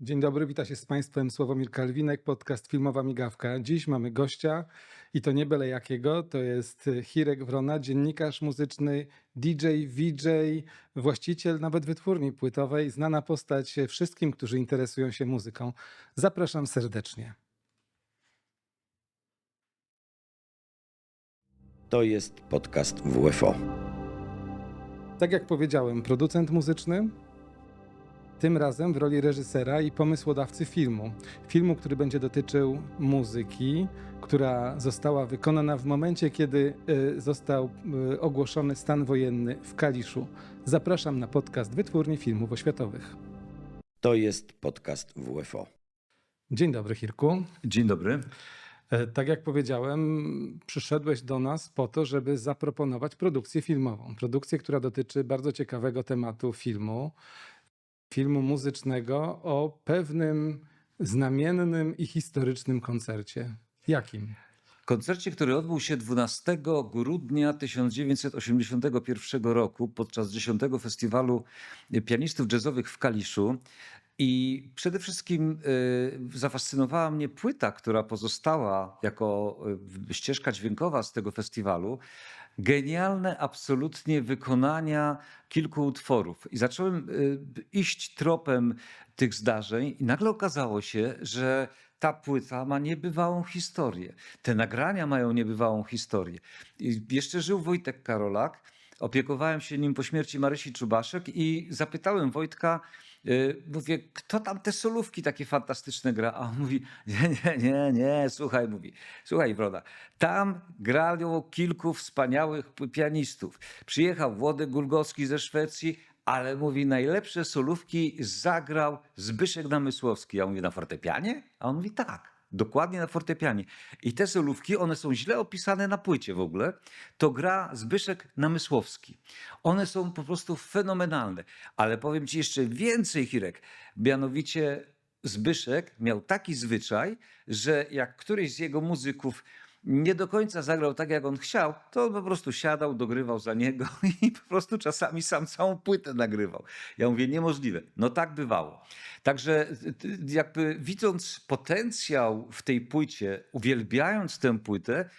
Dzień dobry, wita się z Państwem Sławomir Kalwinek, podcast Filmowa Migawka. Dziś mamy gościa i to nie byle jakiego, to jest Hirek Wrona, dziennikarz muzyczny, DJ, VJ, właściciel nawet wytwórni płytowej, znana postać wszystkim, którzy interesują się muzyką. Zapraszam serdecznie. To jest podcast WFO. Tak jak powiedziałem, producent muzyczny, tym razem w roli reżysera i pomysłodawcy filmu. Filmu, który będzie dotyczył muzyki, która została wykonana w momencie, kiedy został ogłoszony stan wojenny w Kaliszu. Zapraszam na podcast Wytwórni Filmów Oświatowych. To jest podcast WFO. Dzień dobry, Hirku. Dzień dobry. Tak jak powiedziałem, przyszedłeś do nas po to, żeby zaproponować produkcję filmową. Produkcję, która dotyczy bardzo ciekawego tematu filmu muzycznego o pewnym znamiennym i historycznym koncercie. Jakim? Koncercie, który odbył się 12 grudnia 1981 roku podczas 10. Festiwalu Pianistów Jazzowych w Kaliszu. I przede wszystkim zafascynowała mnie płyta, która pozostała jako ścieżka dźwiękowa z tego festiwalu. Genialne absolutnie wykonania kilku utworów. I zacząłem iść tropem tych zdarzeń i nagle okazało się, że ta płyta ma niebywałą historię. Te nagrania mają niebywałą historię. I jeszcze żył Wojtek Karolak. Opiekowałem się nim po śmierci Marysi Czubaszek i zapytałem Wojtka, mówię, kto tam te solówki takie fantastyczne gra? A on mówi, nie, słuchaj Wroda, tam grało kilku wspaniałych pianistów. Przyjechał Włodek Gulgowski ze Szwecji, ale mówi, najlepsze solówki zagrał Zbyszek Namysłowski. Ja mówię, na fortepianie? A on mówi, tak. Dokładnie na fortepianie. I te solówki, one są źle opisane na płycie w ogóle. To gra Zbyszek Namysłowski. One są po prostu fenomenalne. Ale powiem ci jeszcze więcej, Hirek. Mianowicie Zbyszek miał taki zwyczaj, że jak któryś z jego muzyków nie do końca zagrał tak, jak on chciał, to on po prostu siadał, dogrywał za niego i po prostu czasami sam całą płytę nagrywał. Ja mówię, niemożliwe. No tak bywało. Także jakby widząc potencjał w tej płycie, uwielbiając tę płytę,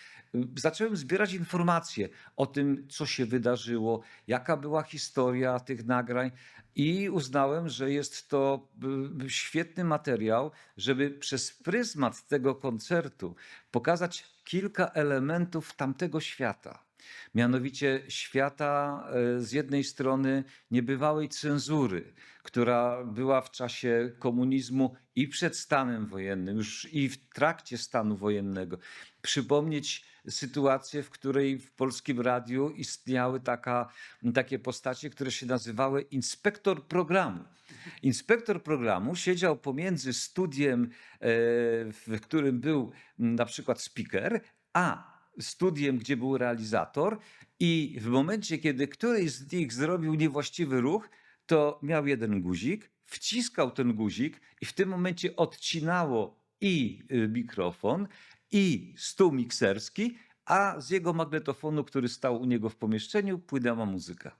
zacząłem zbierać informacje o tym, co się wydarzyło, jaka była historia tych nagrań i uznałem, że jest to świetny materiał, żeby przez pryzmat tego koncertu pokazać kilka elementów tamtego świata. Mianowicie świata z jednej strony niebywałej cenzury, która była w czasie komunizmu i przed stanem wojennym, już i w trakcie stanu wojennego. Przypomnieć sytuację, w której w Polskim Radiu istniały takie postacie, które się nazywały inspektor programu. Inspektor programu siedział pomiędzy studiem, w którym był na przykład speaker, a studiem, gdzie był realizator, i w momencie, kiedy któryś z nich zrobił niewłaściwy ruch, to miał jeden guzik, wciskał ten guzik i w tym momencie odcinało i mikrofon, i stół mikserski, a z jego magnetofonu, który stał u niego w pomieszczeniu, płynęła muzyka.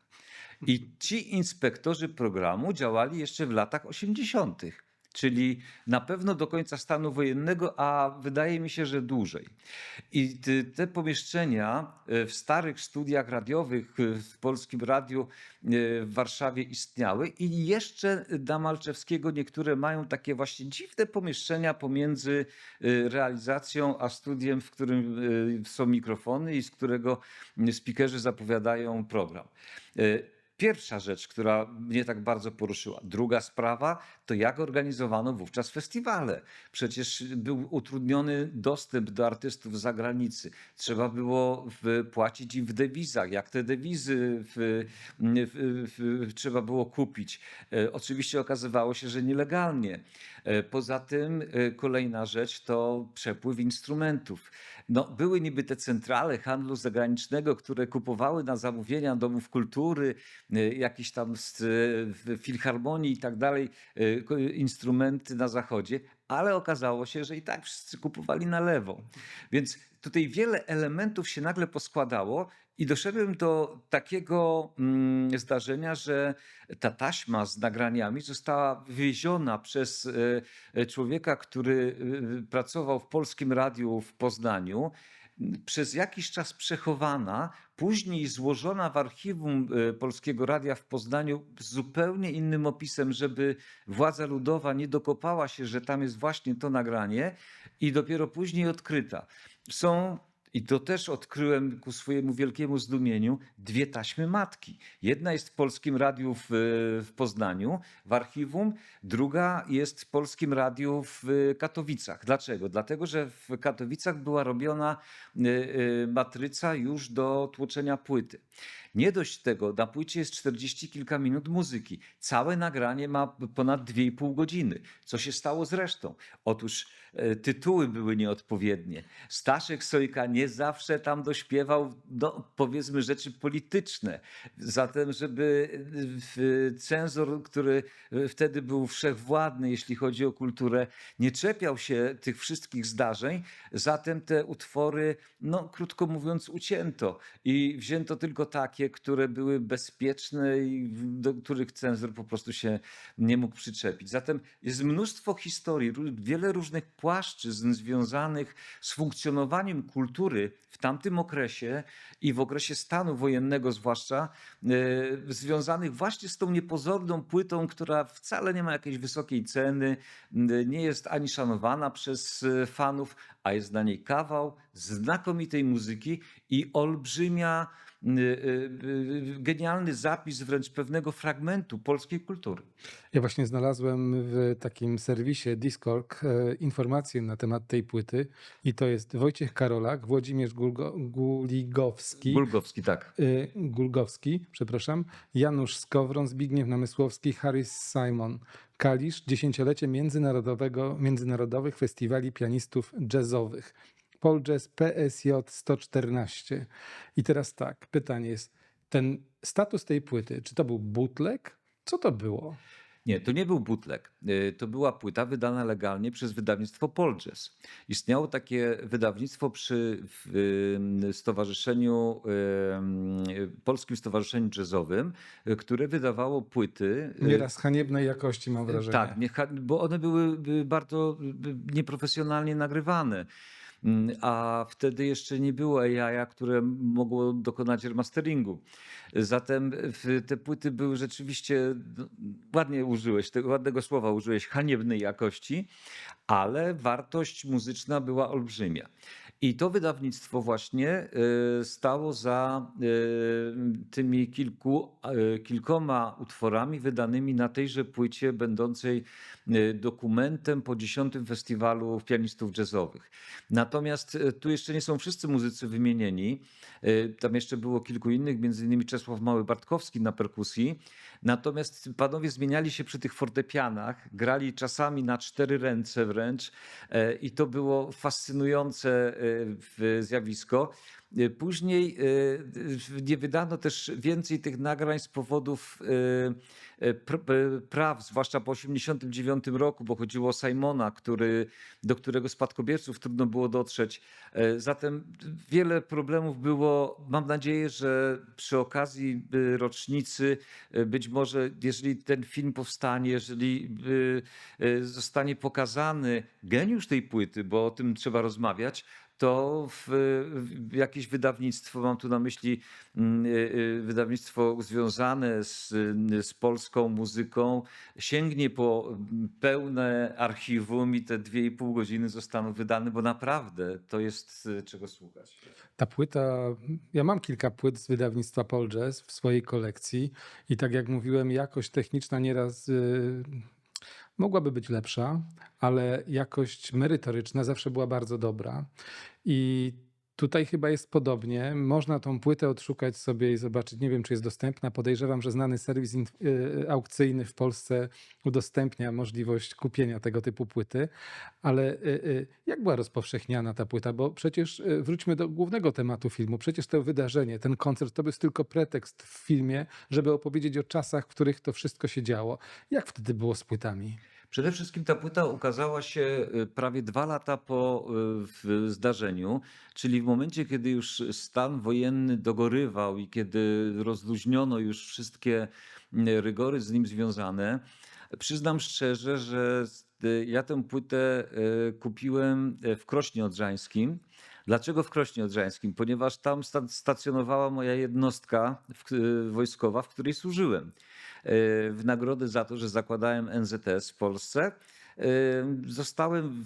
I ci inspektorzy programu działali jeszcze w latach 80., czyli na pewno do końca stanu wojennego, a wydaje mi się, że dłużej. I te pomieszczenia w starych studiach radiowych w Polskim Radiu w Warszawie istniały i jeszcze na Malczewskiego niektóre mają takie właśnie dziwne pomieszczenia pomiędzy realizacją a studiem, w którym są mikrofony i z którego speakerzy zapowiadają program. Pierwsza rzecz, która mnie tak bardzo poruszyła. Druga sprawa to jak organizowano wówczas festiwale. Przecież był utrudniony dostęp do artystów z zagranicy. Trzeba było płacić im w dewizach. Jak te dewizy trzeba było kupić. Oczywiście okazywało się, że nielegalnie. Poza tym kolejna rzecz to przepływ instrumentów. No, były niby te centrale handlu zagranicznego, które kupowały na zamówienia domów kultury, jakieś tam z filharmonii i tak dalej, instrumenty na zachodzie, ale okazało się, że i tak wszyscy kupowali na lewo. Więc tutaj wiele elementów się nagle poskładało i doszedłem do takiego zdarzenia, że ta taśma z nagraniami została wywieziona przez człowieka, który pracował w Polskim Radiu w Poznaniu, przez jakiś czas przechowana, później złożona w archiwum Polskiego Radia w Poznaniu z zupełnie innym opisem, żeby władza ludowa nie dokopała się, że tam jest właśnie to nagranie, i dopiero później odkryta. Są, i to też odkryłem ku swojemu wielkiemu zdumieniu, dwie taśmy matki. Jedna jest w Polskim Radiu w Poznaniu, w archiwum, druga jest w Polskim Radiu w Katowicach. Dlaczego? Dlatego, że w Katowicach była robiona matryca już do tłoczenia płyty. Nie dość tego, na płycie jest 40 kilka minut muzyki. Całe nagranie ma ponad 2,5 godziny. Co się stało z resztą? Otóż tytuły były nieodpowiednie. Staszek Sojka nie zawsze tam dośpiewał, powiedzmy, rzeczy polityczne. Zatem, żeby cenzor, który wtedy był wszechwładny, jeśli chodzi o kulturę, nie czepiał się tych wszystkich zdarzeń, zatem te utwory, no krótko mówiąc, ucięto i wzięto tylko takie, które były bezpieczne i do których cenzor po prostu się nie mógł przyczepić. Zatem jest mnóstwo historii, wiele różnych płaszczyzn związanych z funkcjonowaniem kultury w tamtym okresie i w okresie stanu wojennego zwłaszcza, związanych właśnie z tą niepozorną płytą, która wcale nie ma jakiejś wysokiej ceny, nie jest ani szanowana przez fanów, a jest na niej kawał znakomitej muzyki i olbrzymia, genialny zapis wręcz pewnego fragmentu polskiej kultury. Ja właśnie znalazłem w takim serwisie Discog informacje na temat tej płyty i to jest Wojciech Karolak, Włodzimierz Gulgowski, tak. Gulgowski, przepraszam, Janusz Skowron, Zbigniew Namysłowski, Harris Simon. Kalisz, 10-lecie międzynarodowych festiwali pianistów jazzowych. Paul Jazz PSJ 114. I teraz tak, pytanie jest, ten status tej płyty, czy to był bootleg? Co to było? Nie, to nie był bootleg. To była płyta wydana legalnie przez wydawnictwo Paul Jazz. Istniało takie wydawnictwo przy stowarzyszeniu, Polskim Stowarzyszeniu Jazzowym, które wydawało płyty. Nieraz haniebnej jakości, mam wrażenie. Tak, bo one były bardzo nieprofesjonalnie nagrywane. A wtedy jeszcze nie było AI, które mogło dokonać remasteringu. Zatem te płyty były rzeczywiście, ładnie użyłeś, tego ładnego słowa użyłeś, haniebnej jakości, ale wartość muzyczna była olbrzymia. I to wydawnictwo właśnie stało za tymi kilkoma utworami wydanymi na tejże płycie, będącej dokumentem po 10. Festiwalu Pianistów Jazzowych. Natomiast tu jeszcze nie są wszyscy muzycy wymienieni. Tam jeszcze było kilku innych, między innymi Czesław Mały-Bartkowski na perkusji. Natomiast panowie zmieniali się przy tych fortepianach, grali czasami na 4 ręce wręcz i to było fascynujące zjawisko. Później nie wydano też więcej tych nagrań z powodów praw, zwłaszcza po 1989 roku, bo chodziło o Simona, do którego spadkobierców trudno było dotrzeć. Zatem wiele problemów było. Mam nadzieję, że przy okazji rocznicy, być może jeżeli ten film powstanie, jeżeli zostanie pokazany geniusz tej płyty, bo o tym trzeba rozmawiać, to jakieś wydawnictwo, mam tu na myśli wydawnictwo związane z polską muzyką, sięgnie po pełne archiwum i te 2,5 godziny zostaną wydane, bo naprawdę to jest czego słuchać. Ta płyta, ja mam kilka płyt z wydawnictwa Paul Jazz w swojej kolekcji i tak jak mówiłem, jakość techniczna nieraz mogłaby być lepsza, ale jakość merytoryczna zawsze była bardzo dobra. I tutaj chyba jest podobnie. Można tą płytę odszukać sobie i zobaczyć. Nie wiem, czy jest dostępna. Podejrzewam, że znany serwis aukcyjny w Polsce udostępnia możliwość kupienia tego typu płyty. Ale jak była rozpowszechniana ta płyta? Bo przecież wróćmy do głównego tematu filmu. Przecież to wydarzenie, ten koncert, to jest tylko pretekst w filmie, żeby opowiedzieć o czasach, w których to wszystko się działo. Jak wtedy było z płytami? Przede wszystkim ta płyta ukazała się prawie 2 lata po zdarzeniu, czyli w momencie, kiedy już stan wojenny dogorywał i kiedy rozluźniono już wszystkie rygory z nim związane. Przyznam szczerze, że ja tę płytę kupiłem w Krośnie Odrzańskim. Dlaczego w Krośnie Odrzańskim? Ponieważ tam stacjonowała moja jednostka wojskowa, w której służyłem. W nagrodę za to, że zakładałem NZS w Polsce, zostałem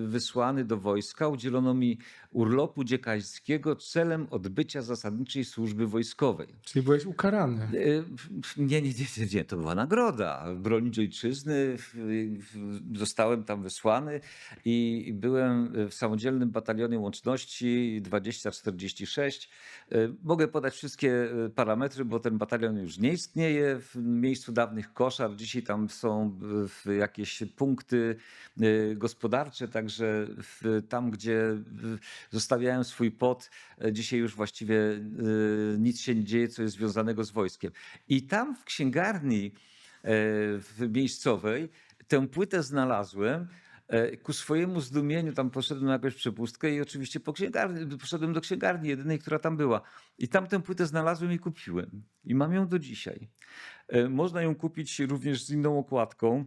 wysłany do wojska. Udzielono mi urlopu dziekańskiego celem odbycia zasadniczej służby wojskowej. Czyli byłeś ukarany. Nie, to była nagroda. Bronić ojczyzny. Zostałem tam wysłany i byłem w samodzielnym batalionie łączności 2046. Mogę podać wszystkie parametry, bo ten batalion już nie istnieje w miejscu dawnych koszar. Dzisiaj tam są jakieś punkty gospodarcze, także tam, gdzie zostawiałem swój pot, dzisiaj już właściwie nic się nie dzieje, co jest związanego z wojskiem. I tam w księgarni miejscowej tę płytę znalazłem. Ku swojemu zdumieniu tam poszedłem na jakąś przepustkę i oczywiście poszedłem do księgarni jedynej, która tam była. I tam tę płytę znalazłem i kupiłem. I mam ją do dzisiaj. Można ją kupić również z inną okładką.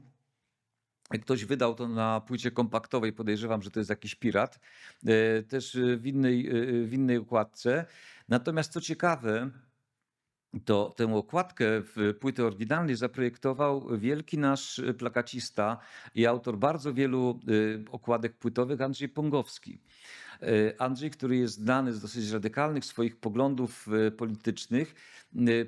Ktoś wydał to na płycie kompaktowej, podejrzewam, że to jest jakiś pirat, też w innej okładce. Natomiast co ciekawe, to tę okładkę w płyty oryginalnej zaprojektował wielki nasz plakacista i autor bardzo wielu okładek płytowych, Andrzej Pągowski. Andrzej, który jest znany z dosyć radykalnych swoich poglądów politycznych,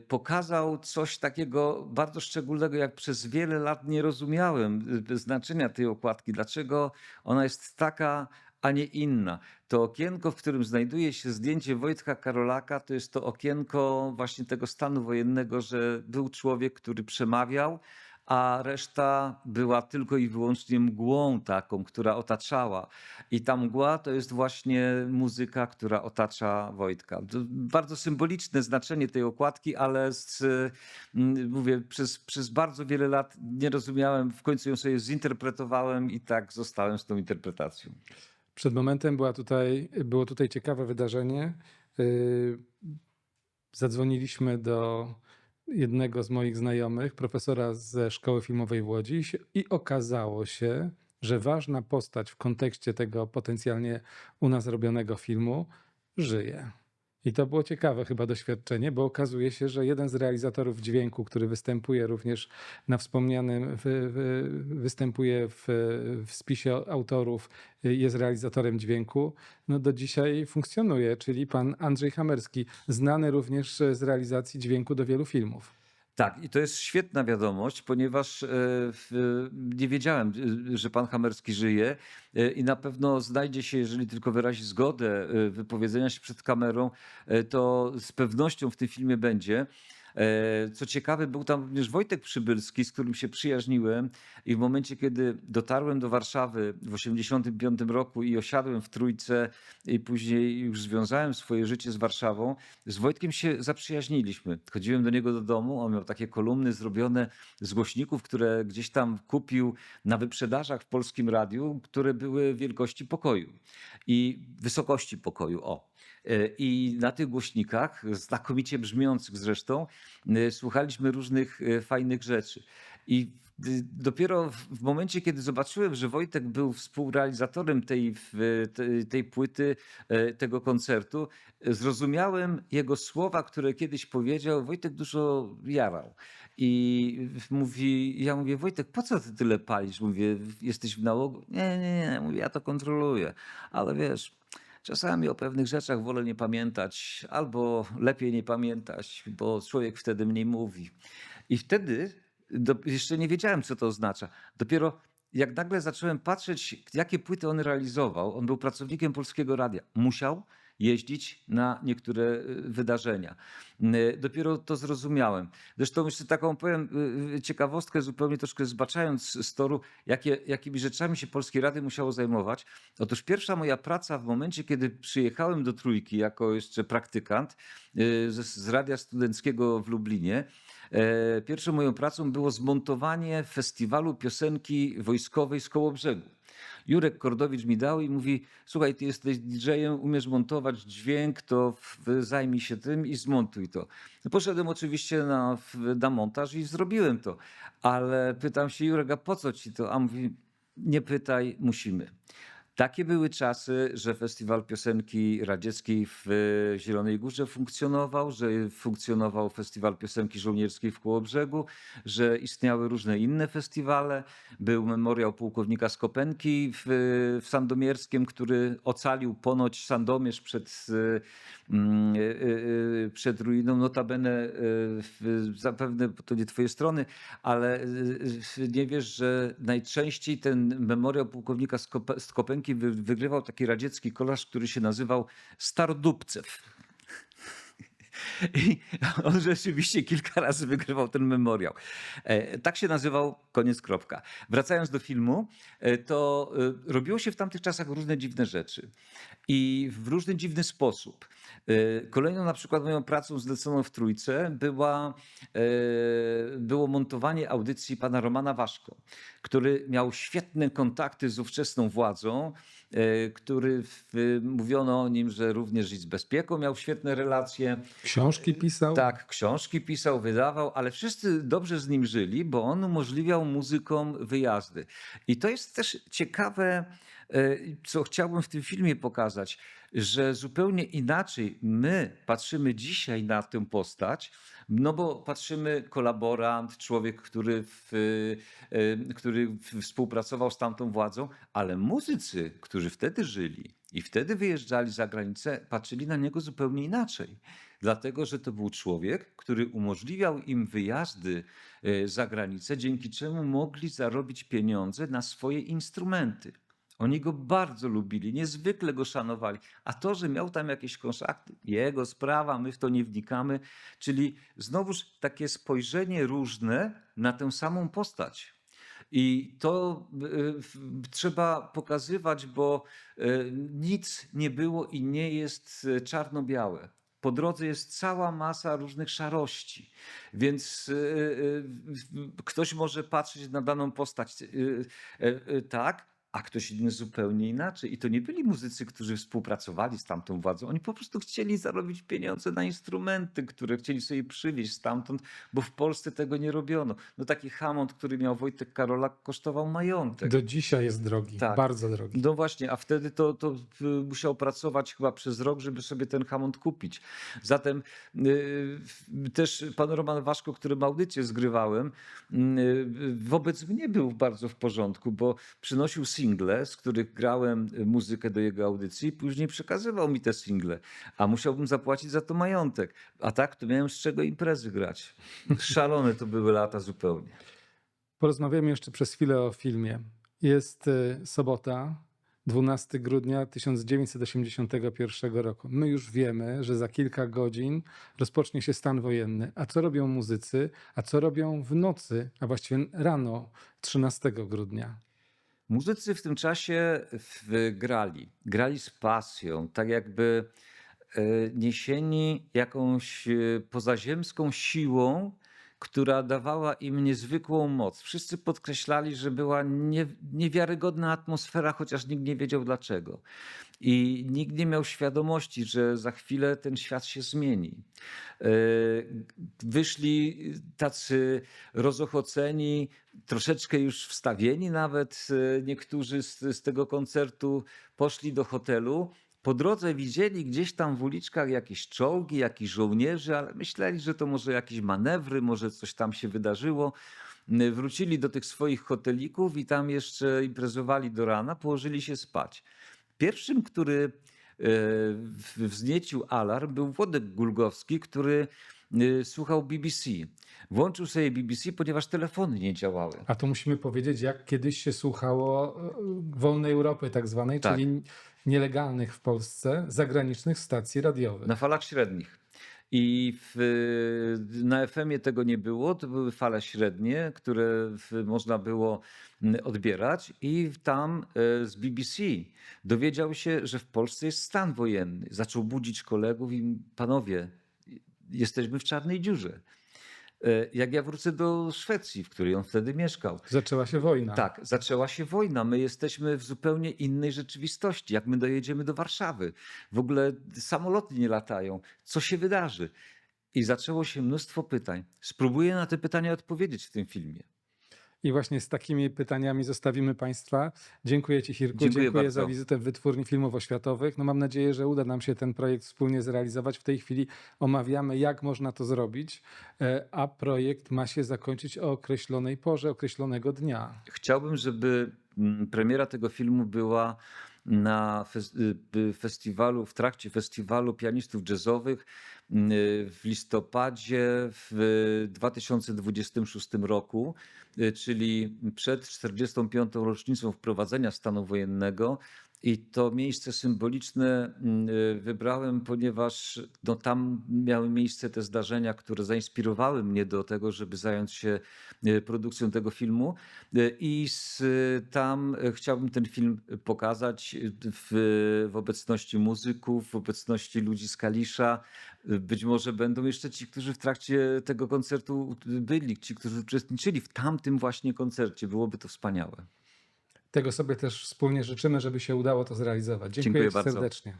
pokazał coś takiego bardzo szczególnego, jak przez wiele lat nie rozumiałem znaczenia tej okładki. Dlaczego ona jest taka, a nie inna. To okienko, w którym znajduje się zdjęcie Wojtka Karolaka, to jest to okienko właśnie tego stanu wojennego, że był człowiek, który przemawiał, a reszta była tylko i wyłącznie mgłą taką, która otaczała. I ta mgła to jest właśnie muzyka, która otacza Wojtka. To bardzo symboliczne znaczenie tej okładki, ale mówię, przez bardzo wiele lat nie rozumiałem, w końcu ją sobie zinterpretowałem i tak zostałem z tą interpretacją. Przed momentem było tutaj ciekawe wydarzenie. Zadzwoniliśmy do jednego z moich znajomych, profesora ze Szkoły Filmowej w Łodzi i okazało się, że ważna postać w kontekście tego potencjalnie u nas robionego filmu żyje. I to było ciekawe chyba doświadczenie, bo okazuje się, że jeden z realizatorów dźwięku, który występuje również na wspomnianym, występuje w spisie autorów, jest realizatorem dźwięku, no do dzisiaj funkcjonuje, czyli pan Andrzej Hamerski, znany również z realizacji dźwięku do wielu filmów. Tak, i to jest świetna wiadomość, ponieważ nie wiedziałem, że pan Hamerski żyje i na pewno znajdzie się, jeżeli tylko wyrazi zgodę wypowiedzenia się przed kamerą, to z pewnością w tym filmie będzie. Co ciekawe, był tam również Wojtek Przybylski, z którym się przyjaźniłem i w momencie, kiedy dotarłem do Warszawy w 1985 roku i osiadłem w Trójce i później już związałem swoje życie z Warszawą, z Wojtkiem się zaprzyjaźniliśmy. Chodziłem do niego do domu, on miał takie kolumny zrobione z głośników, które gdzieś tam kupił na wyprzedażach w Polskim Radiu, które były wielkości pokoju i wysokości pokoju, I na tych głośnikach, znakomicie brzmiących zresztą, słuchaliśmy różnych fajnych rzeczy. I dopiero w momencie, kiedy zobaczyłem, że Wojtek był współrealizatorem tej płyty, tego koncertu, zrozumiałem jego słowa, które kiedyś powiedział. Wojtek dużo jarał. I ja mówię, Wojtek, po co ty tyle palisz? Mówię, jesteś w nałogu? Nie, mówię, ja to kontroluję. Ale wiesz, czasami o pewnych rzeczach wolę nie pamiętać, albo lepiej nie pamiętać, bo człowiek wtedy mniej mówi. I wtedy jeszcze nie wiedziałem, co to oznacza. Dopiero jak nagle zacząłem patrzeć, jakie płyty on realizował, on był pracownikiem Polskiego Radia, musiał jeździć na niektóre wydarzenia. Dopiero to zrozumiałem. Zresztą jeszcze taką powiem ciekawostkę, zupełnie troszkę zbaczając z toru, jakimi rzeczami się Polskie Radio musiało zajmować. Otóż pierwsza moja praca w momencie, kiedy przyjechałem do Trójki jako jeszcze praktykant z Radia Studenckiego w Lublinie, pierwszą moją pracą było zmontowanie festiwalu piosenki wojskowej z Kołobrzegu. Jurek Kordowicz mi dał i mówi: słuchaj, ty jesteś DJ-em, umiesz montować dźwięk, to zajmij się tym i zmontuj to. Poszedłem oczywiście na montaż i zrobiłem to. Ale pytam się: Jurek, a po co ci to? A mówi: nie pytaj, musimy. Takie były czasy, że Festiwal Piosenki Radzieckiej w Zielonej Górze funkcjonował, że funkcjonował Festiwal Piosenki Żołnierskiej w Kołobrzegu, że istniały różne inne festiwale. Był memoriał pułkownika Skopenki w Sandomierskiem, który ocalił ponoć Sandomierz przed ruiną. Notabene, zapewne to nie twoje strony, ale nie wiesz, że najczęściej ten memoriał pułkownika Skopenki wygrywał taki radziecki kolarz, który się nazywał Stardubcew. I on rzeczywiście kilka razy wygrywał ten memoriał. Tak się nazywał, koniec, kropka. Wracając do filmu, to robiło się w tamtych czasach różne dziwne rzeczy i w różny dziwny sposób. Kolejną na przykład moją pracą zleconą w Trójce było montowanie audycji pana Romana Waszko, który miał świetne kontakty z ówczesną władzą, mówiono o nim, że również i z bezpieką miał świetne relacje. Książki pisał? Tak, książki pisał, wydawał, ale wszyscy dobrze z nim żyli, bo on umożliwiał muzykom wyjazdy. I to jest też ciekawe, co chciałbym w tym filmie pokazać, że zupełnie inaczej my patrzymy dzisiaj na tę postać, no bo patrzymy kolaborant, człowiek, który współpracował z tamtą władzą, ale muzycy, którzy wtedy żyli i wtedy wyjeżdżali za granicę, patrzyli na niego zupełnie inaczej. Dlatego, że to był człowiek, który umożliwiał im wyjazdy za granicę, dzięki czemu mogli zarobić pieniądze na swoje instrumenty. Oni go bardzo lubili, niezwykle go szanowali. A to, że miał tam jakieś kontakty, jego sprawa, my w to nie wnikamy. Czyli znowuż takie spojrzenie różne na tę samą postać. I to trzeba pokazywać, bo nic nie było i nie jest czarno-białe. Po drodze jest cała masa różnych szarości, więc ktoś może patrzeć na daną postać tak, a ktoś inny zupełnie inaczej. I to nie byli muzycy, którzy współpracowali z tamtą władzą. Oni po prostu chcieli zarobić pieniądze na instrumenty, które chcieli sobie przywieźć stamtąd, bo w Polsce tego nie robiono. No taki Hammond, który miał Wojtek Karolak, kosztował majątek. Do dzisiaj jest drogi, Tak. bardzo drogi. No właśnie, a wtedy to musiał pracować chyba przez rok, żeby sobie ten Hammond kupić. Zatem też pan Roman Waszko, którym audycję zgrywałem, wobec mnie był bardzo w porządku, bo przynosił single, z których grałem muzykę do jego audycji, później przekazywał mi te single, a musiałbym zapłacić za to majątek. A tak to miałem z czego imprezy grać. Szalone to były lata zupełnie. Porozmawiamy jeszcze przez chwilę o filmie. Jest sobota, 12 grudnia 1981 roku. My już wiemy, że za kilka godzin rozpocznie się stan wojenny. A co robią muzycy? A co robią w nocy, a właściwie rano 13 grudnia? Muzycy w tym czasie grali z pasją, tak jakby niesieni jakąś pozaziemską siłą, która dawała im niezwykłą moc. Wszyscy podkreślali, że była niewiarygodna atmosfera, chociaż nikt nie wiedział dlaczego. I nikt nie miał świadomości, że za chwilę ten świat się zmieni. Wyszli tacy rozochoceni, troszeczkę już wstawieni nawet niektórzy z tego koncertu, poszli do hotelu. Po drodze widzieli gdzieś tam w uliczkach jakieś czołgi, jakichś żołnierzy, ale myśleli, że to może jakieś manewry, może coś tam się wydarzyło. Wrócili do tych swoich hotelików i tam jeszcze imprezowali do rana, położyli się spać. Pierwszym, który wzniecił alarm, był Włodek Gulgowski, który słuchał BBC. Włączył sobie BBC, ponieważ telefony nie działały. A to musimy powiedzieć, jak kiedyś się słuchało wolnej Europy tak zwanej, Tak. czyli nielegalnych w Polsce zagranicznych stacji radiowych. Na falach średnich. I na FM-ie tego nie było, to były fale średnie, które można było odbierać i tam z BBC dowiedział się, że w Polsce jest stan wojenny. Zaczął budzić kolegów i panowie, jesteśmy w czarnej dziurze. jak ja wrócę do Szwecji, w której on wtedy mieszkał. Zaczęła się wojna. Tak, zaczęła się wojna. My jesteśmy w zupełnie innej rzeczywistości. Jak my dojedziemy do Warszawy, w ogóle samoloty nie latają. Co się wydarzy? I zaczęło się mnóstwo pytań. Spróbuję na te pytania odpowiedzieć w tym filmie. I właśnie z takimi pytaniami zostawimy Państwa. Dziękuję Ci, Hirku. Dziękuję Dziękuję bardzo. za wizytę w Wytwórni Filmów Oświatowych. No mam nadzieję, że uda nam się ten projekt wspólnie zrealizować. W tej chwili omawiamy, jak można to zrobić, a projekt ma się zakończyć o określonej porze, określonego dnia. Chciałbym, żeby premiera tego filmu była na festiwalu, w trakcie festiwalu pianistów jazzowych w listopadzie w 2026 roku, czyli przed 45. rocznicą wprowadzenia stanu wojennego. I to miejsce symboliczne wybrałem, ponieważ no, tam miały miejsce te zdarzenia, które zainspirowały mnie do tego, żeby zająć się produkcją tego filmu. I tam chciałbym ten film pokazać w obecności muzyków, w obecności ludzi z Kalisza. Być może będą jeszcze ci, którzy w trakcie tego koncertu byli, ci, którzy uczestniczyli w tamtym właśnie koncercie. Byłoby to wspaniałe. Tego sobie też wspólnie życzymy, żeby się udało to zrealizować. Dziękuję Dziękuję Ci bardzo. serdecznie.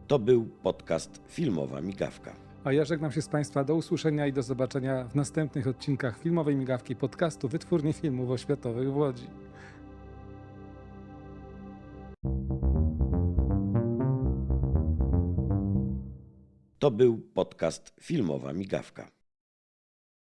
To był podcast Filmowa Migawka. A ja żegnam się z Państwa do usłyszenia i do zobaczenia w następnych odcinkach Filmowej Migawki podcastu Wytwórni Filmów Oświatowych w Łodzi. To był podcast Filmowa Migawka.